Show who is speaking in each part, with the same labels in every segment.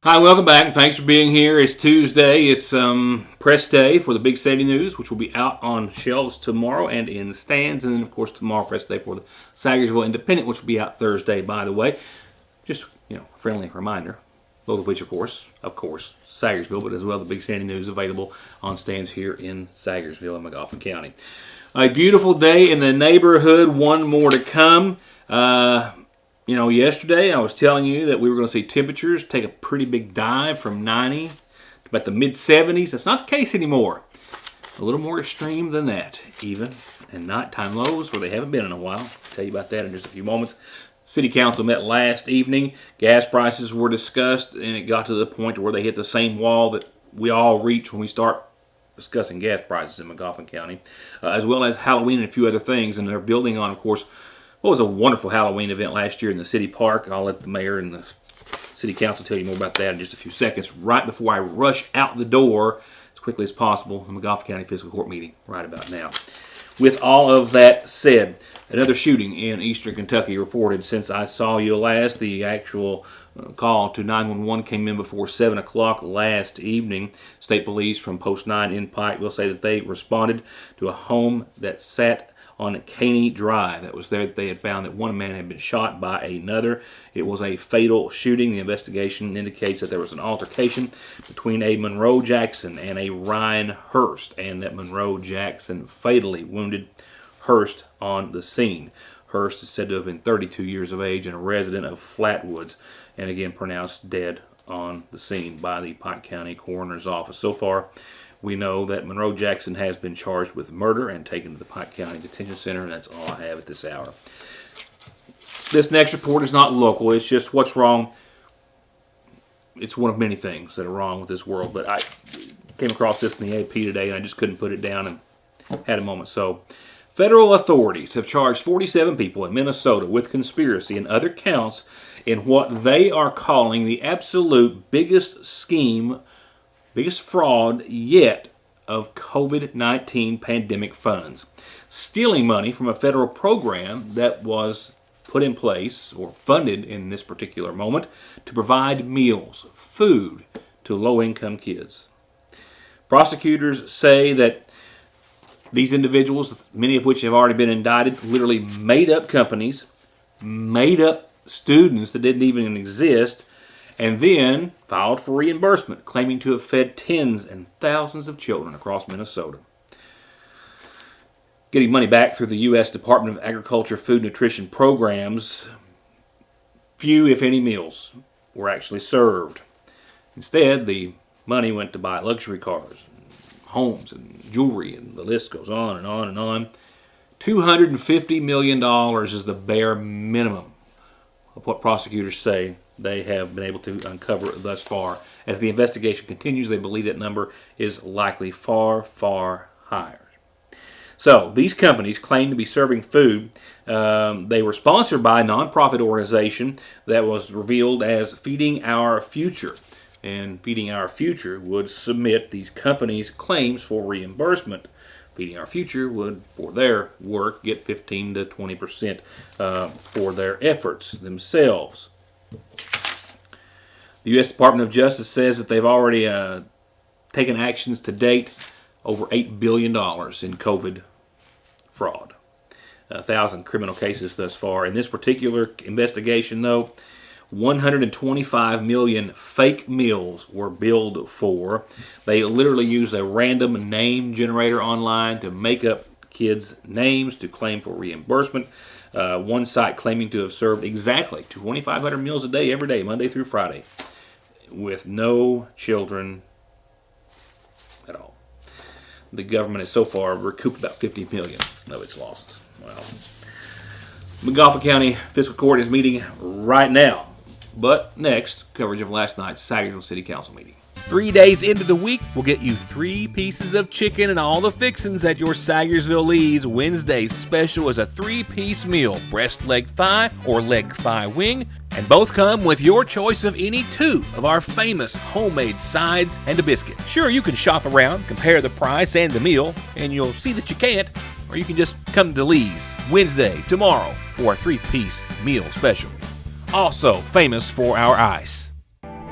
Speaker 1: Hi, welcome back, and thanks for being here. It's Tuesday. It's press day for the Big Sandy News, which will be out on shelves tomorrow and in stands. And then, of course, tomorrow press day for the Sagersville Independent, which will be out Thursday, by the way. Just, a friendly reminder, both of which, of course, Sagersville, but as well the Big Sandy News available on stands here in Sagersville and Magoffin County. A beautiful day in the neighborhood. One more to come. Yesterday I was telling you that we were going to see temperatures take a pretty big dive from 90 to about the mid-70s. That's not the case anymore. A little more extreme than that, even. And nighttime lows where they haven't been in a while. I'll tell you about that in just a few moments. City Council met last evening. Gas prices were discussed, and it got to the point where they hit the same wall that we all reach when we start discussing gas prices in Magoffin County, as well as Halloween and a few other things. And they're building on, of course, what was a wonderful Halloween event last year in the city park. I'll let the mayor and the city council tell you more about that in just a few seconds. Right before I rush out the door as quickly as possible, the Magoffin County Fiscal Court meeting right about now. With all of that said, another shooting in eastern Kentucky reported since I saw you last. The actual call to 911 came in before 7 o'clock last evening. State police from Post 9 in Pike will say that they responded to a home that sat on Caney Drive. That was there that they had found that one man had been shot by another. It was a fatal shooting. The investigation indicates that there was an altercation between a Monroe Jackson and a Ryan Hurst, and that Monroe Jackson fatally wounded Hurst on the scene. Hurst is said to have been 32 years of age and a resident of Flatwoods, and again pronounced dead on the scene by the Pike County Coroner's Office. So far, we know that Monroe Jackson has been charged with murder and taken to the Pike County Detention Center, and that's all I have at this hour. This next report is not local. It's just what's wrong. It's one of many things that are wrong with this world, but I came across this in the AP today, and I just couldn't put it down and had a moment. So, federal authorities have charged 47 people in Minnesota with conspiracy and other counts in what they are calling the absolute biggest scheme, biggest fraud yet of COVID-19 pandemic funds. Stealing money from a federal program that was put in place or funded in this particular moment to provide meals, food to low-income kids. Prosecutors say that these individuals, many of which have already been indicted, literally made up companies, made up students that didn't even exist, and then filed for reimbursement, claiming to have fed tens and thousands of children across Minnesota. Getting money back through the U.S. Department of Agriculture Food Nutrition programs, few, if any, meals were actually served. Instead, the money went to buy luxury cars, homes, and jewelry, and the list goes on and on and on. $250 million is the bare minimum of what prosecutors say they have been able to uncover thus far. As the investigation continues, they believe that number is likely far, far higher. So, these companies claim to be serving food. They were sponsored by a nonprofit organization that was revealed as Feeding Our Future. And Feeding Our Future would submit these companies' claims for reimbursement. Feeding Our Future would, for their work, get 15 to 20% for their efforts themselves. The U.S. Department of Justice says that they've already taken actions to date over $8 billion in COVID fraud. 1,000 criminal cases thus far. In this particular investigation, though, 125 million fake meals were billed for. They literally used a random name generator online to make up kids' names to claim for reimbursement. One site claiming to have served exactly 2,500 meals a day, every day, Monday through Friday, with no children at all. The government has so far recouped about $50 million of its losses. Wow. Magoffin County Fiscal Court is meeting right now. But next, coverage of last night's Sagersville City Council meeting.
Speaker 2: 3 days into the week, we'll get you 3 pieces of chicken and all the fixings at your Sagersville Lee's. Wednesday's special is a 3-piece meal, breast, leg, thigh, or leg, thigh, wing, and both come with your choice of any 2 of our famous homemade sides and a biscuit. Sure, you can shop around, compare the price and the meal, and you'll see that you can't, or you can just come to Lee's Wednesday, tomorrow, for a 3-piece meal special. Also famous for our ice.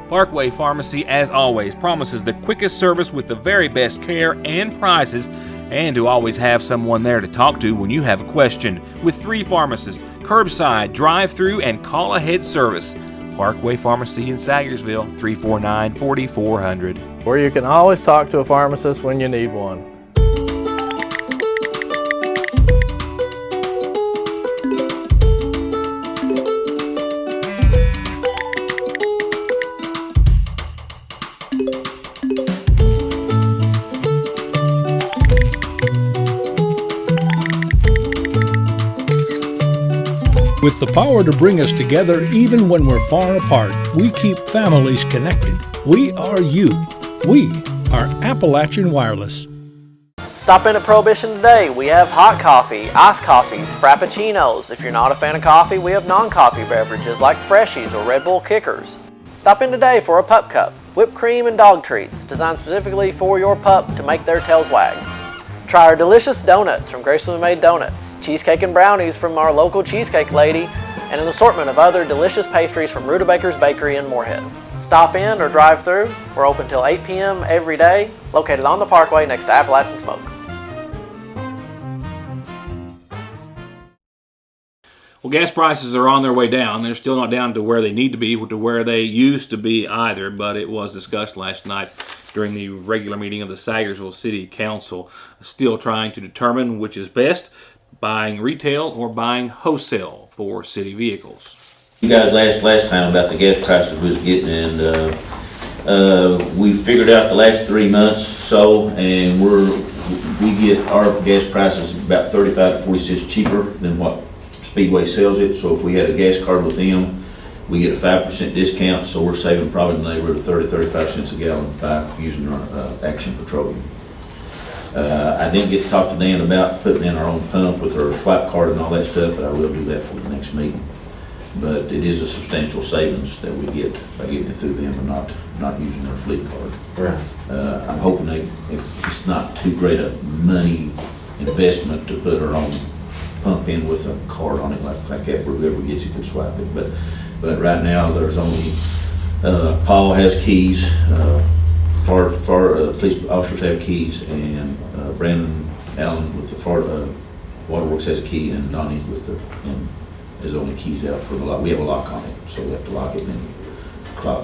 Speaker 2: Parkway Pharmacy, as always, promises the quickest service with the very best care and prices, and to always have someone there to talk to when you have a question. With 3 pharmacists, curbside, drive-through, and call-ahead service. Parkway Pharmacy in Sayersville, 349-4400.
Speaker 3: Where you can always talk to a pharmacist when you need one.
Speaker 4: With the power to bring us together even when we're far apart, we keep families connected. We are you. We are Appalachian Wireless.
Speaker 3: Stop in at Prohibition today. We have hot coffee, iced coffees, frappuccinos. If you're not a fan of coffee, we have non-coffee beverages like Freshies or Red Bull Kickers. Stop in today for a pup cup, whipped cream and dog treats designed specifically for your pup to make their tails wag. Try our delicious donuts from Gracefully Made Donuts, cheesecake and brownies from our local cheesecake lady, and an assortment of other delicious pastries from Rutabaker's Bakery in Moorhead. Stop in or drive through. We're open till 8 p.m. every day, located on the Parkway next to Appalachian Smoke.
Speaker 1: Well, gas prices are on their way down. They're still not down to where they need to be, to where they used to be either, but it was discussed last night during the regular meeting of the Sayersville City Council, still trying to determine which is best, buying retail or buying wholesale for city vehicles.
Speaker 5: You guys last time about the gas prices we was getting, and we figured out the last 3 months so, and we get our gas prices about 35 to 40 cents cheaper than what Speedway sells it. So if we had a gas card with them, we get a 5% discount, so we're saving probably in the neighborhood of 35 cents a gallon by using our Action Petroleum. I didn't get to talk to Dan about putting in our own pump with our swipe card and all that stuff, but I will do that for the next meeting. But it is a substantial savings that we get by getting it through them and not using our fleet card.
Speaker 6: Right.
Speaker 5: I'm hoping if it's not too great a money investment to put our own pump in with a card on it like that, whoever gets it can swipe it. But right now there's only Paul has keys, police officers have keys, and Brandon Allen with the Waterworks has a key, and Donnie is only keys out for the lock. We have a lock on it, so we have to lock it and then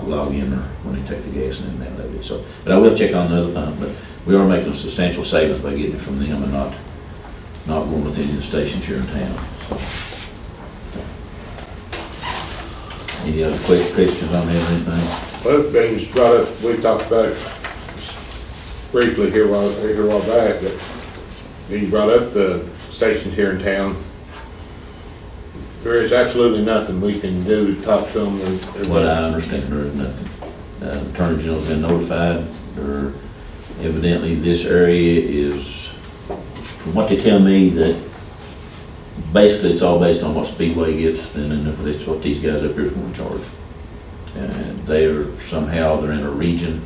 Speaker 5: log in or when they take the gas and then that it. So, but I will check on the other pump. But we are making a substantial savings by getting it from them and not going with any of the stations here in town. So. Any other quick questions on that or anything?
Speaker 7: Well, things brought up, we talked about it briefly here a while back, but you brought up the stations here in town. There is absolutely nothing we can do to talk to them.
Speaker 5: Well, I understand there is nothing. The Attorney General's been notified. Evidently this area is, from what they tell me, that basically it's all based on what Speedway gets, and then that's what these guys up here are going to charge. And they're in a region,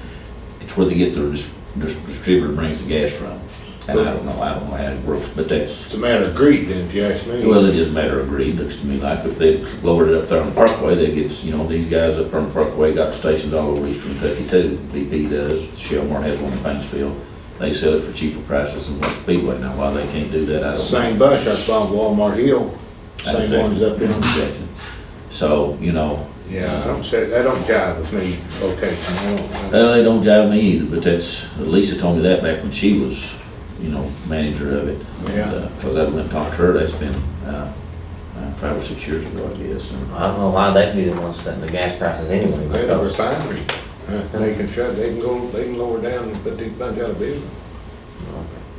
Speaker 5: it's where they get their distributor brings the gas from. And I don't know how it works, but
Speaker 7: it's a matter of greed then, if you ask me.
Speaker 5: Well, it is a matter of greed, looks to me like. If they lowered it up there on the Parkway, they get, these guys up there on the Parkway got stations all over East Kentucky too. BP does, Shell Mart has one in Paintsville. They sell it for cheaper prices than what Speedway. Now, why they can't do that, I don't know.
Speaker 7: Same bunch, I saw Walmart Hill, same ones up here.
Speaker 5: So,
Speaker 7: yeah, that don't jive with me, location.
Speaker 5: Well, they don't jive me either, but Lisa told me that back when she was, manager of it.
Speaker 7: Yeah.
Speaker 5: Because I went and talked to her, that's been 5 or 6 years ago, I guess. And
Speaker 6: I don't know why they'd be the ones setting the gas prices anyway.
Speaker 7: They have a refinery. They can lower down and put these bunch out of business.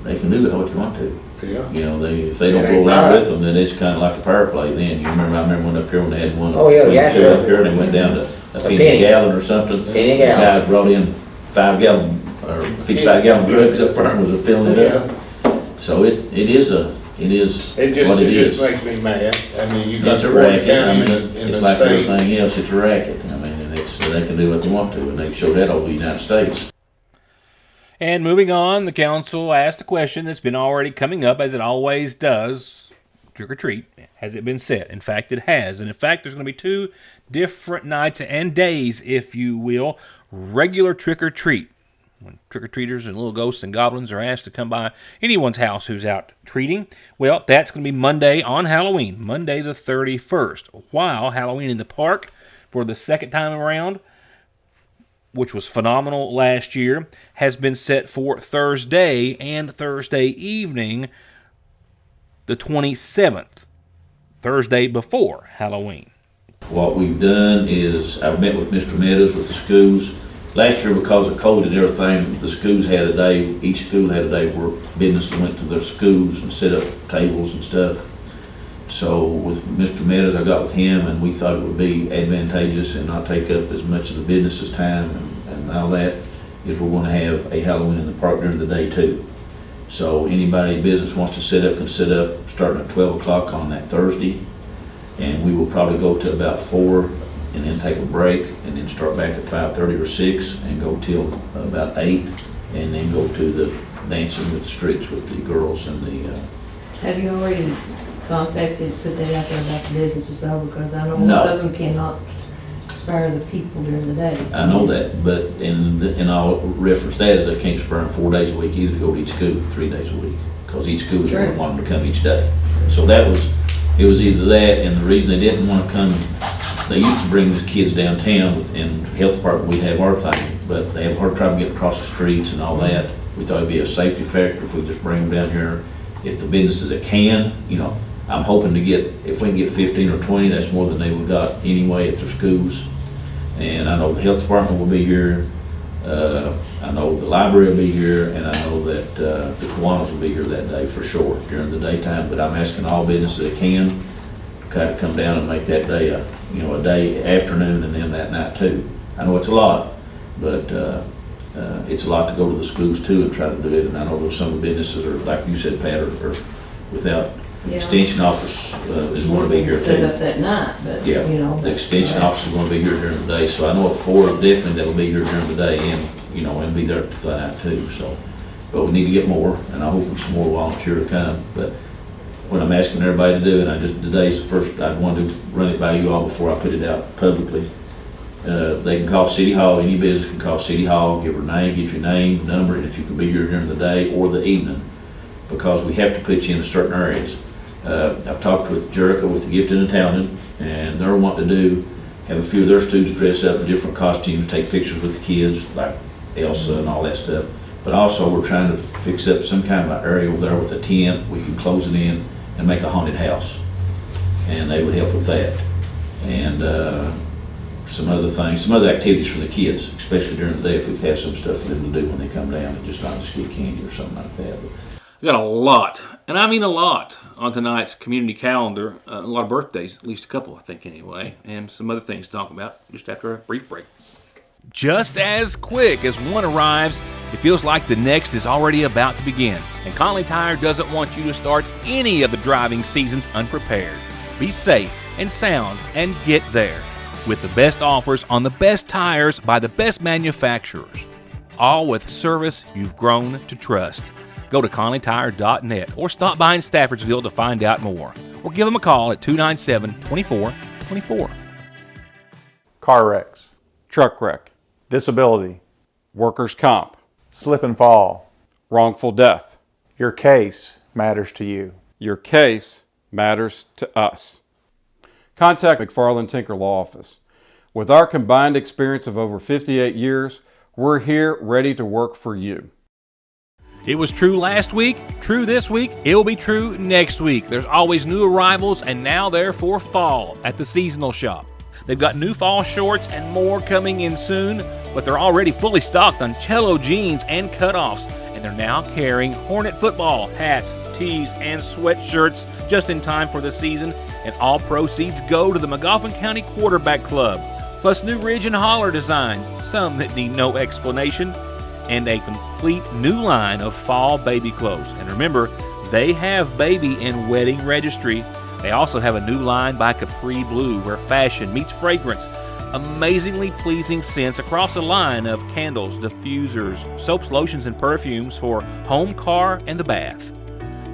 Speaker 5: they can do what they want to.
Speaker 7: Yeah.
Speaker 5: If they don't go around with them, then it's kind of like a power play then. I remember one up here when they had one.
Speaker 6: Oh, yeah,
Speaker 5: two up here and they went down to a penny a gallon or something.
Speaker 6: Penny a gallon.
Speaker 5: The guy brought in 5 gallon or 55 gallon drugs up there and was filling it up. So it is what it is.
Speaker 7: It just makes me mad. I mean, you got
Speaker 5: It's a
Speaker 7: the
Speaker 5: racket.
Speaker 7: county
Speaker 5: It's like everything else. It's a racket. I mean, and they can do what they want to, and they show that over the United States.
Speaker 2: And moving on, the council asked a question that's been already coming up, as it always does, trick or treat. Has it been set? In fact, it has. And in fact, there's going to be 2 different nights and days, if you will. Regular trick or treat, when trick-or-treaters and little ghosts and goblins are asked to come by anyone's house who's out treating. Well, that's going to be Monday on Halloween, Monday the 31st. While Halloween in the park for the second time around, which was phenomenal last year, has been set for Thursday and Thursday evening, the 27th, Thursday before Halloween.
Speaker 5: What we've done is I've met with Mr. Meadows with the schools. Last year, because of COVID and everything, the schools had a day, each school had a day where businesses went to their schools and set up tables and stuff. So with Mr. Meadows, I got with him and we thought it would be advantageous and not take up as much of the business's time and all that, is we're going to have a Halloween in the park during the day too. So anybody business wants to set up can set up starting at 12 o'clock on that Thursday. And we will probably go to about 4 and then take a break and then start back at 5:30 or 6 and go till about 8 and then go to the dancing with the streets with the girls and the...
Speaker 8: Have you already contacted, put that out there about the businesses though? Because I know a
Speaker 5: No.
Speaker 8: lot of them cannot spare the people during the day.
Speaker 5: I know that, but and I'll reference that as they can't spare them 4 days a week either to go to each school 3 days a week because each school is going to want them to come each day. So it was either that and the reason they didn't want to come, they used to bring the kids downtown and health department, we'd have our thing, but they have a hard time getting across the streets and all that. We thought it'd be a safety factor if we just bring them down here. If the businesses that can, I'm hoping to get, if we can get 15 or 20, that's more than they would got anyway at their schools. And I know the health department will be here. I know the library will be here, and I know that the Kiwanis will be here that day for sure during the daytime. But I'm asking all businesses that can kind of come down and make that day a day afternoon and then that night too. I know it's a lot, but it's a lot to go to the schools too and try to do it. And I know some of the businesses are, like you said, Pat, are without extension office is going to be here
Speaker 8: Set
Speaker 5: too.
Speaker 8: up that night, but
Speaker 5: Yeah, the extension office is going to be here during the day, so I know of 4 definitely that'll be here during the day and, and be there tonight too, so. But we need to get more, and I hope some more volunteer to come, but what I'm asking everybody to do, and today's the first, I wanted to run it by you all before I put it out publicly. They can call City Hall, any business can call City Hall, give her name, get your name, number, and if you can be here during the day or the evening, because we have to put you in certain areas. I've talked with Jericho with the Gifted and Talented, and they're wanting to have a few of their students dress up in different costumes, take pictures with the kids, like Elsa and all that stuff. But also we're trying to fix up some kind of an area over there with a tent. We can close it in and make a haunted house. And they would help with that. And some other things, some other activities for the kids, especially during the day if we have some stuff for them to do when they come down and just not just get candy or something like that.
Speaker 1: We got a lot, and I mean a lot, on tonight's community calendar. A lot of birthdays, at least a couple, I think, anyway, and some other things to talk about just after a brief break.
Speaker 2: Just as quick as one arrives, it feels like the next is already about to begin. And Conley Tire doesn't want you to start any of the driving seasons unprepared. Be safe and sound and get there with the best offers on the best tires by the best manufacturers. All with service you've grown to trust. Go to ConleyTire.net or stop by in Staffordsville to find out more. Or give them a call at 297-2424.
Speaker 9: Car wrecks, truck wreck, disability, workers' comp, slip and fall, wrongful death. Your case matters to you. Your case matters to us. Contact McFarland Tinker Law Office. With our combined experience of over 58 years, we're here ready to work for you.
Speaker 2: It was true last week, true this week, it will be true next week. There's always new arrivals, and now they're for fall at the seasonal shop. They've got new fall shorts and more coming in soon, but they're already fully stocked on cello jeans and cutoffs, and they're now carrying Hornet football, hats, tees, and sweatshirts just in time for the season, and all proceeds go to the Magoffin County Quarterback Club, plus new Ridge and Holler designs, some that need no explanation, and a complete new line of fall baby clothes. And remember, they have baby and wedding registry. They also have a new line by Capri Blue where fashion meets fragrance. Amazingly pleasing scents across a line of candles, diffusers, soaps, lotions, and perfumes for home, car, and the bath.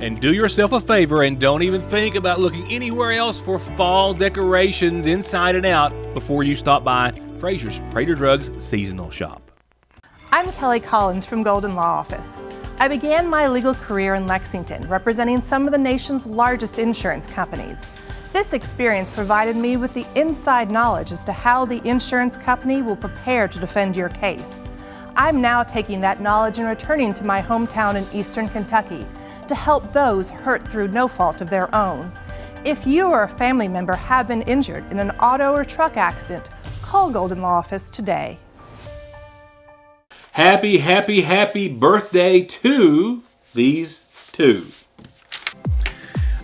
Speaker 2: And do yourself a favor and don't even think about looking anywhere else for fall decorations inside and out before you stop by Fraser's Prater Drugs Seasonal Shop.
Speaker 10: I'm Kelly Collins from Golden Law Office. I began my legal career in Lexington, representing some of the nation's largest insurance companies. This experience provided me with the inside knowledge as to how the insurance company will prepare to defend your case. I'm now taking that knowledge and returning to my hometown in Eastern Kentucky to help those hurt through no fault of their own. If you or a family member have been injured in an auto or truck accident, call Golden Law Office today.
Speaker 1: Happy, happy, happy birthday to these two.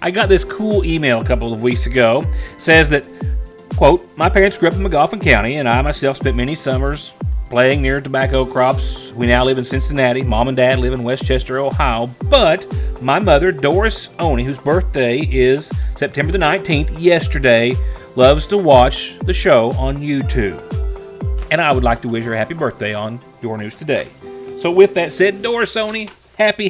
Speaker 2: I got this cool email a couple of weeks ago. It says that, quote, my parents grew up in McGoffin County and I myself spent many summers playing near tobacco crops. We now live in Cincinnati. Mom and Dad live in Westchester, Ohio. But my mother, Doris Oney, whose birthday is September the 19th, yesterday, loves to watch the show on YouTube. And I would like to wish her a happy birthday on Your News Today. So with that said, Doris Oney, happy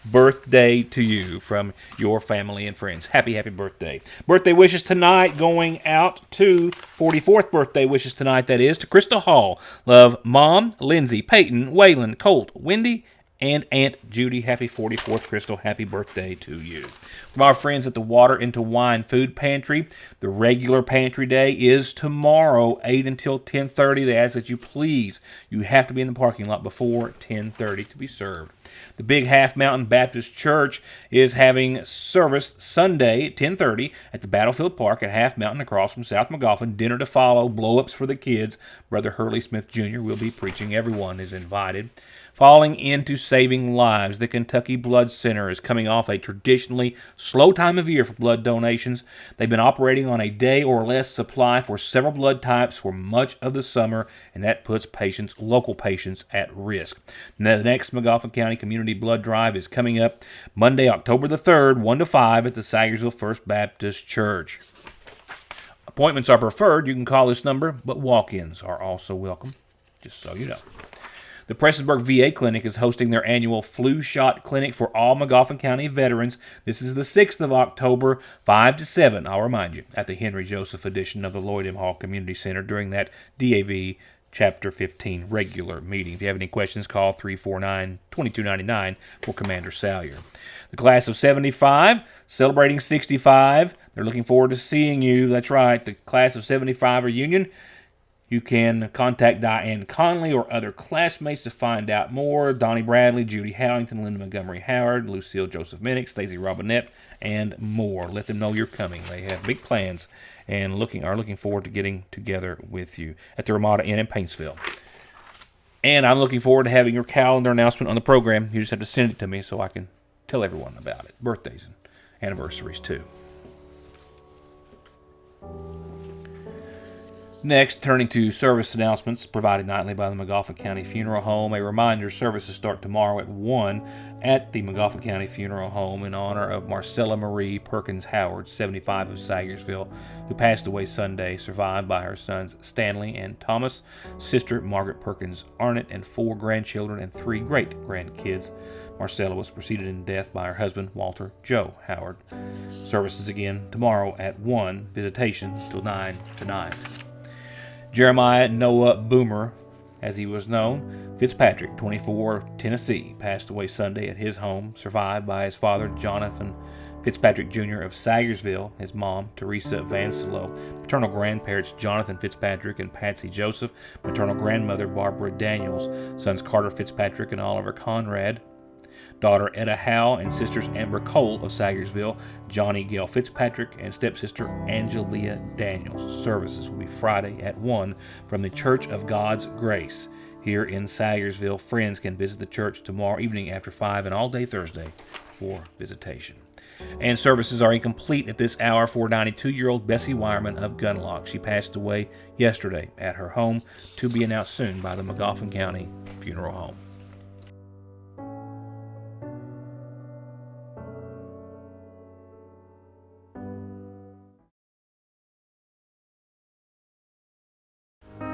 Speaker 2: birthday to you from your family and friends. Happy birthday. Birthday wishes tonight going out to 44th birthday wishes tonight, that is, to Krista Hall. Love Mom, Lindsay, Peyton, Waylon, Colt, Wendy, and Aunt Judy. Happy 44th, Crystal. Happy birthday to you. From our friends at the Water into Wine Food Pantry, the regular pantry day is tomorrow, 8 until 10:30. They ask that you please, you have to be in the parking lot before 10:30 to be served. The Big Half Mountain Baptist Church is having service Sunday at 10:30 at the Battlefield Park at Half Mountain across from South McGoffin. Dinner to follow, blow-ups for the kids. Brother Hurley Smith Jr. will be preaching. Everyone is invited. Falling into saving lives, the Kentucky Blood Center is coming off a traditionally slow time of year for blood donations. They've been operating on a day or less supply for several blood types for much of the summer, and that puts local patients at risk. Now, the next McGoffin County Community Blood Drive is coming up Monday, October the 3rd, 1 to 5 at the Sagersville First Baptist Church. Appointments are preferred. You can call this number, but walk-ins are also welcome, just so you know. The Prestonsburg VA Clinic is hosting their annual flu shot clinic for all McGoffin County veterans. This is the 6th of October, 5 to 7, I'll remind you, at the Henry Joseph edition of the Lloyd M. Hall Community Center during that DAV Chapter 15 regular meeting. If you have any questions, call 349-2299 for Commander Salyer. The class of 75, celebrating 65. They're looking forward to seeing you. That's right, the class of 75 reunion. You can contact Diane Conley or other classmates to find out more. Donnie Bradley, Judy Howington, Linda Montgomery Howard, Lucille Joseph Minnick, Stacey Robinette, and more. Let them know you're coming. They have big plans and are looking forward to getting together with you at the Ramada Inn in Paintsville. And I'm looking forward to having your calendar announcement on the program. You just have to send it to me so I can tell everyone about it. Birthdays and anniversaries, too. Next, turning to service announcements provided nightly by the McGoffin County Funeral Home. A reminder, services start tomorrow at 1 at the McGoffin County Funeral Home in honor of Marcella Marie Perkins Howard, 75, of Sagersville, who passed away Sunday, survived by her sons Stanley and Thomas, sister Margaret Perkins Arnett, and 4 grandchildren and 3 great-grandkids. Marcella was preceded in death by her husband, Walter Joe Howard. Services again tomorrow at 1, visitation till 9 tonight. Jeremiah Noah Boomer, as he was known, Fitzpatrick, 24, of Tennessee, passed away Sunday at his home, survived by his father, Jonathan Fitzpatrick Jr. of Sagersville, his mom, Teresa Vanselo, maternal grandparents, Jonathan Fitzpatrick and Patsy Joseph, maternal grandmother, Barbara Daniels, sons Carter Fitzpatrick and Oliver Conrad, daughter Etta Howe and sisters Amber Cole of Sagersville, Johnny Gale Fitzpatrick, and stepsister Angelia Daniels. Services will be Friday at 1 from the Church of God's Grace here in Sagersville. Friends can visit the church tomorrow evening after 5 and all day Thursday for visitation. And services are incomplete at this hour for 92-year-old Bessie Wireman of Gunlock. She passed away yesterday at her home, to be announced soon by the McGoffin County Funeral Home.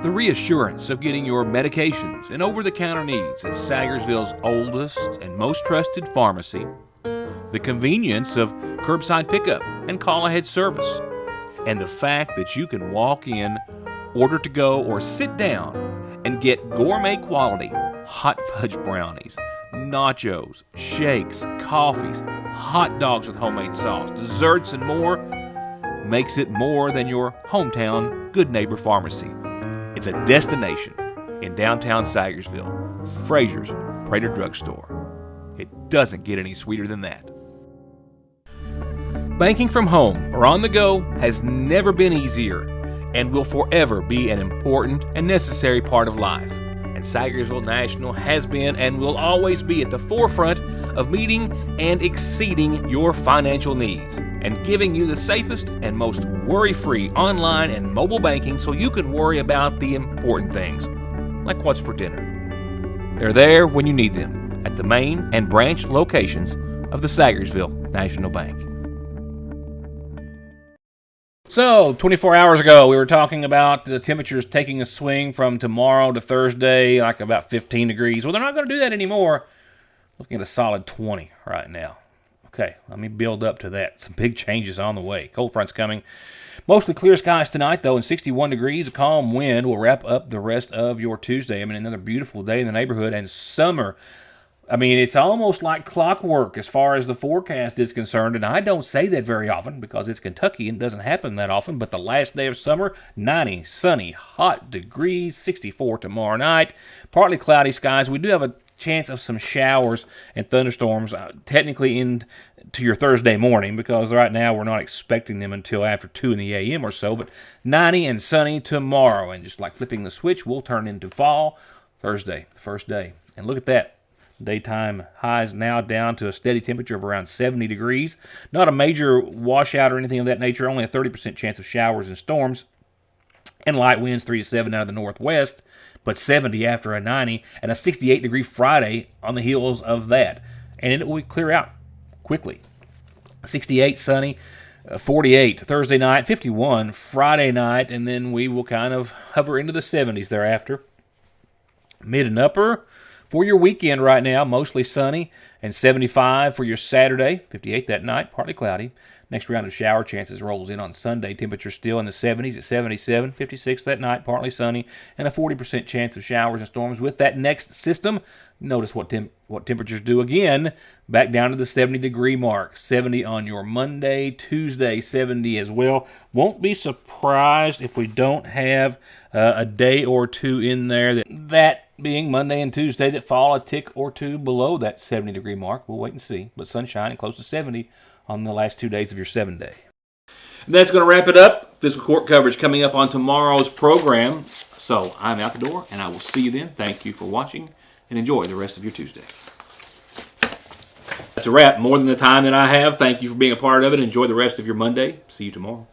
Speaker 2: The reassurance of getting your medications and over-the-counter needs at Sagersville's oldest and most trusted pharmacy. The convenience of curbside pickup and call-ahead service. And the fact that you can walk in, order to go, or sit down and get gourmet quality hot fudge brownies, nachos, shakes, coffees, hot dogs with homemade sauce, desserts, and more makes it more than your hometown Good Neighbor Pharmacy. It's a destination in downtown Sagersville, Frazier's Prater Drugstore. It doesn't get any sweeter than that. Banking from home or on the go has never been easier and will forever be an important and necessary part of life. And Sagersville National has been and will always be at the forefront of meeting and exceeding your financial needs and giving you the safest and most worry-free online and mobile banking so you can worry about the important things, like what's for dinner. They're there when you need them at the main and branch locations of the Sagersville National Bank. So, 24 hours ago, we were talking about the temperatures taking a swing from tomorrow to Thursday, like about 15 degrees. Well, they're not going to do that anymore. Looking at a solid 20 right now. Okay, let me build up to that. Some big changes on the way. Cold front's coming. Mostly clear skies tonight, though, and 61 degrees. A calm wind will wrap up the rest of your Tuesday. I mean, another beautiful day in the neighborhood, and summer. I mean, it's almost like clockwork as far as the forecast is concerned, and I don't say that very often because it's Kentucky and it doesn't happen that often, but the last day of summer, 90, sunny, hot degrees, 64 tomorrow night, partly cloudy skies. We do have a chance of some showers and thunderstorms technically into your Thursday morning because right now we're not expecting them until after 2 in the a.m. or so, but 90 and sunny tomorrow, and just like flipping the switch, we'll turn into fall Thursday, the first day. And look at that. Daytime highs now down to a steady temperature of around 70 degrees. Not a major washout or anything of that nature, only a 30% chance of showers and storms. And light winds 3 to 7 out of the northwest, but 70 after a 90, and a 68-degree Friday on the heels of that. And it will clear out quickly. 68 sunny, 48 Thursday night, 51 Friday night, and then we will kind of hover into the 70s thereafter. Mid and upper for your weekend right now, mostly sunny, and 75 for your Saturday, 58 that night, partly cloudy. Next round of shower chances rolls in on Sunday. Temperature still in the 70s at 77, 56 that night, partly sunny, and a 40% chance of showers and storms with that next system. Notice what temperatures do again, back down to the 70-degree mark. 70 on your Monday, Tuesday, 70 as well. Won't be surprised if we don't have a day or two in there that being Monday and Tuesday that fall a tick or two below that 70-degree mark. We'll wait and see. But sunshine and close to 70 on the last 2 days of your 7-day. That's going to wrap it up. Physical court coverage coming up on tomorrow's program. So I'm out the door, and I will see you then. Thank you for watching, and enjoy the rest of your Tuesday. That's a wrap. More than the time that I have. Thank you for being a part of it. Enjoy the rest of your Monday. See you tomorrow.